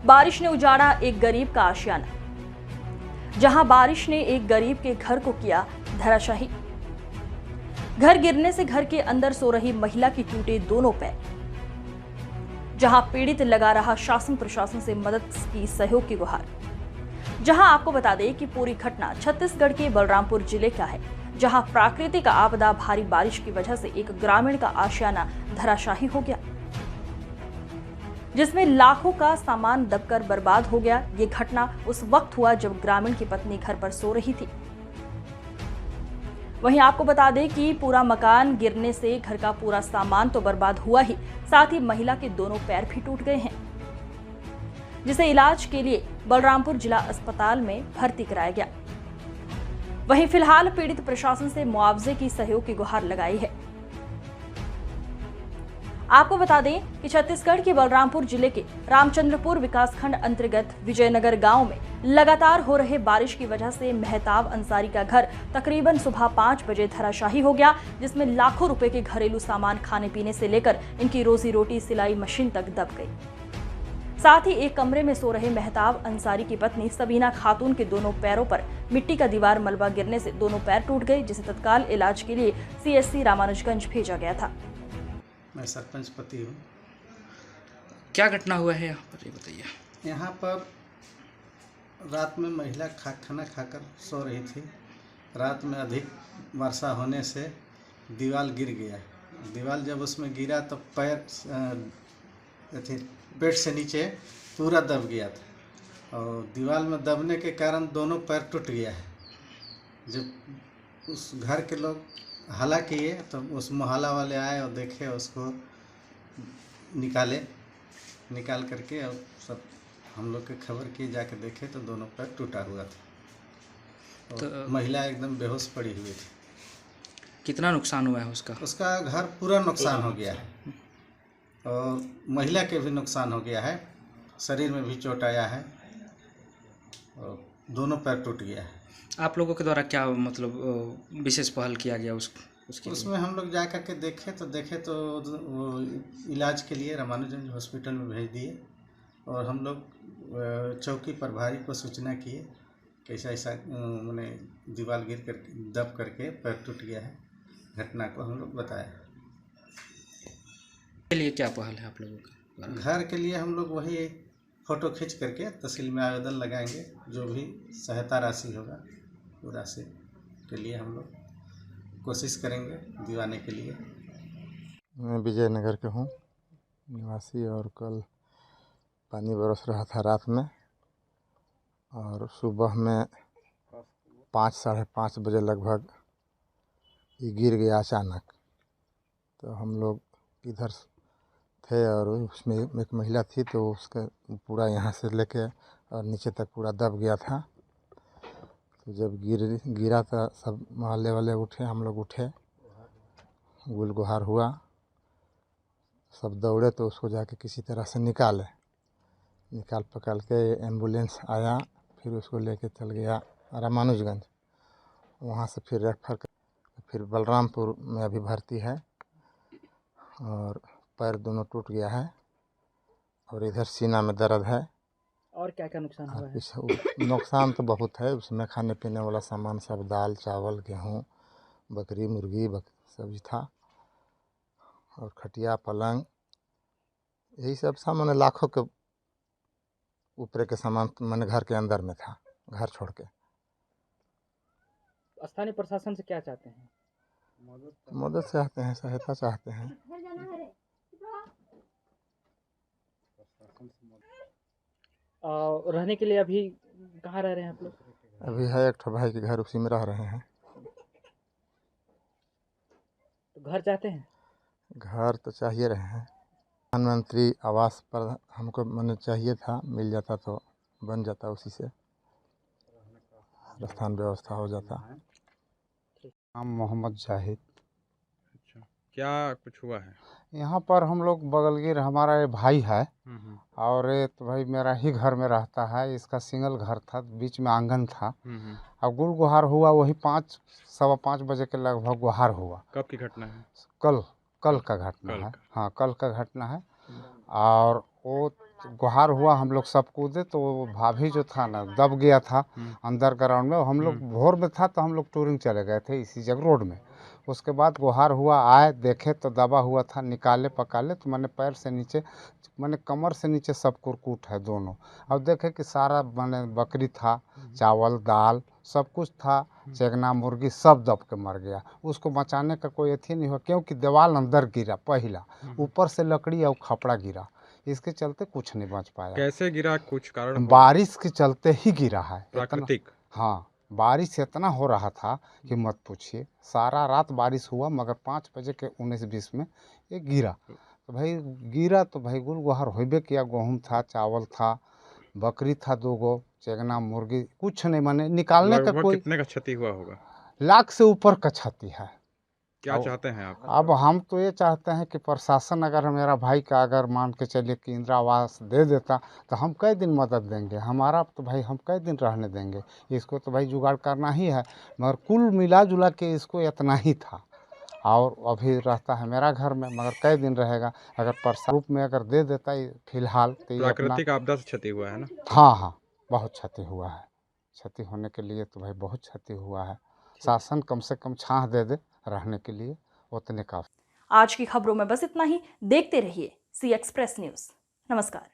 बारिश ने उजाड़ा एक गरीब का आशियाना। जहां बारिश ने एक गरीब के घर को किया धराशाही। घर गिरने से घर के अंदर सो रही महिला की टूटे दोनों पैर। जहां पीड़ित लगा रहा शासन प्रशासन से मदद की सहयोग की गुहार। जहां आपको बता दें कि पूरी घटना छत्तीसगढ़ के बलरामपुर जिले का है, जहां प्राकृतिक आपदा भारी बारिश की वजह से एक ग्रामीण का आशियाना धराशाही हो गया, जिसमें लाखों का सामान दबकर बर्बाद हो गया। ये घटना उस वक्त हुआ जब ग्रामीण की पत्नी घर पर सो रही थी। वहीं आपको बता दें कि पूरा मकान गिरने से घर का पूरा सामान तो बर्बाद हुआ ही, साथ ही महिला के दोनों पैर भी टूट गए हैं, जिसे इलाज के लिए बलरामपुर जिला अस्पताल में भर्ती कराया गया। वहीं फिलहाल पीड़ित प्रशासन से मुआवजे की सहयोग की गुहार लगाई है। आपको बता दें कि छत्तीसगढ़ के बलरामपुर जिले के रामचंद्रपुर विकासखंड अंतर्गत विजयनगर गांव में लगातार हो रहे बारिश की वजह से मेहताब अंसारी का घर तकरीबन सुबह 5 बजे धराशाही हो गया, जिसमें लाखों रुपए के घरेलू सामान खाने पीने से लेकर इनकी रोजी रोटी सिलाई मशीन तक दब गई। साथ ही एक कमरे में सो रहे मेहताब अंसारी की पत्नी सबीना खातून के दोनों पैरों पर मिट्टी का दीवार मलबा गिरने से दोनों पैर टूट गए, जिसे तत्काल इलाज के लिए CSC रामानुजगंज भेजा गया था। मैं सरपंच पति हूँ। क्या घटना हुआ है यहाँ पर, ये बताइए। यहाँ पर रात में महिला खाना खाकर सो रही थी। रात में अधिक वर्षा होने से दीवार गिर गया। दीवार जब उसमें गिरा तो पैर पेट से नीचे पूरा दब गया था और दीवार में दबने के कारण दोनों पैर टूट गया है। जब उस घर के लोग हला किए तो उस मोहल्ला वाले आए और देखे, उसको निकाल करके और सब हम लोग के खबर किए, जाके देखे तो दोनों पैर टूटा हुआ था और तो महिला एकदम बेहोश पड़ी हुई थी। कितना नुकसान हुआ है उसका घर पूरा नुकसान हो गया है और महिला के भी नुकसान हो गया है। शरीर में भी चोट आया है और दोनों पैर टूट गया है। आप लोगों के द्वारा क्या मतलब विशेष पहल किया गया उसमें हम लोग जा कर के देखे तो वो इलाज के लिए रामानुजगंज हॉस्पिटल में भेज दिए और हम लोग चौकी प्रभारी को सूचना किए कि ऐसा मैंने दीवार गिर कर दब करके पैर टूट गया है। घटना को हम लोग बताया। के लिए क्या पहल है आप लोगों का? घर के लिए हम लोग वही फ़ोटो खींच करके तहसील में आवेदन लगाएंगे। जो भी सहायता राशि होगा वो राशि के लिए हम लोग कोशिश करेंगे दिवाने के लिए। मैं विजयनगर के हूँ निवासी और कल पानी बरस रहा था रात में और सुबह में 5 साढ़े 5 बजे लगभग ये गिर गया अचानक। तो हम लोग इधर थे और उसमें एक महिला थी, तो उसका पूरा यहाँ से लेके और नीचे तक पूरा दब गया था। तो जब गिरा तो सब मोहल्ले वाले उठे, हम लोग उठे, गुल गुहार हुआ, सब दौड़े तो उसको जाके किसी तरह से निकाल पकड़ के एम्बुलेंस आया, फिर उसको लेके चल गया रामानुजगंज। वहाँ से फिर रेफर कर फिर बलरामपुर में अभी भर्ती है और पैर दोनों टूट गया है और इधर सीना में दर्द है। और क्या क्या नुकसान हुआ है? नुकसान तो बहुत है। उसमें खाने पीने वाला सामान सब दाल चावल गेहूँ बकरी मुर्गी सब्जी था और खटिया पलंग यही सब सामान लाखों के ऊपर के सामान मैंने घर के अंदर में था, घर छोड़ के। स्थानीय प्रशासन से क्या चाहते हैं? मदद चाहते हैं, सहायता चाहते हैं। रहने के लिए अभी कहाँ रह रहे हैं आप लोग? अभी है एक ठो भाई के घर, उसी में रह रहे हैं। तो घर चाहते हैं? घर तो चाहिए रहे हैं। प्रधानमंत्री आवास पर हमको मैंने चाहिए था, मिल जाता तो बन जाता, उसी से स्थान व्यवस्था हो जाता। नाम मोहम्मद जाहिद। अच्छा, क्या कुछ हुआ है यहाँ पर? हम लोग बगलगीर, हमारा ये भाई है और ये तो भाई मेरा ही घर में रहता है। इसका सिंगल घर था, बीच में आंगन था। अब गुल गुहार हुआ वही 5 सवा 5 बजे के लगभग गुहार हुआ। कब की घटना है? कल का घटना है। हाँ, कल का घटना है और वो गुहार हुआ, हम लोग सब कूदे तो वो भाभी जो था ना दब गया था अंदर ग्राउंड में। हम लोग भोर में था तो हम लोग टूरिंग चले गए थे इसी जगह रोड में। उसके बाद गुहार हुआ, आए देखे तो दबा हुआ था, निकाले पकाले तो मैंने पैर से नीचे, मैंने कमर से नीचे सब कुरकुट है दोनों। अब देखे कि सारा मैंने बकरी था, चावल दाल सब कुछ था, चेगना मुर्गी सब दब के मर गया। उसको बचाने का कोई अथी नहीं हुआ क्योंकि दीवार अंदर गिरा पहला, ऊपर से लकड़ी और खपड़ा गिरा, इसके चलते कुछ नहीं बच पाया। कैसे गिरा, कुछ कारण होगा? बारिश के चलते ही गिरा है। प्राकृतिक? हाँ, बारिश इतना हो रहा था कि मत पूछिए। सारा रात बारिश हुआ मगर 5 बजे के 19-20 में ये गिरा। तो भाई गिरा तो भाई गुल गुहार होबे किया। गेहूँ था, चावल था, बकरी था 2 गो, चेगना मुर्गी कुछ नहीं, माने निकालने का लगभग कोई कितने का क्षति हुआ होगा? लाख से ऊपर का क्षति है। क्या अब- चाहते हैं आप? अब हम तो ये चाहते हैं कि प्रशासन अगर मेरा भाई का अगर मान के चलिए कि इंदिरा आवास दे देता तो हम कई दिन मदद देंगे। हमारा तो भाई हम कई दिन रहने देंगे। इसको तो भाई जुगाड़ करना ही है, मगर कुल मिला जुला के इसको इतना ही था। और अभी रहता है मेरा घर में, मगर कई दिन रहेगा। अगर प्रशासन रूप में अगर दे देता फिलहाल तो ये अपना। प्राकृतिक आपदा से क्षति हुआ है ना? हाँ हाँ, बहुत क्षति हुआ है। क्षति होने के लिए तो भाई बहुत क्षति हुआ है। शासन कम से कम छाह दे दे रहने के लिए, उतने काफी। आज की खबरों में बस इतना ही। देखते रहिए सी एक्सप्रेस न्यूज। नमस्कार।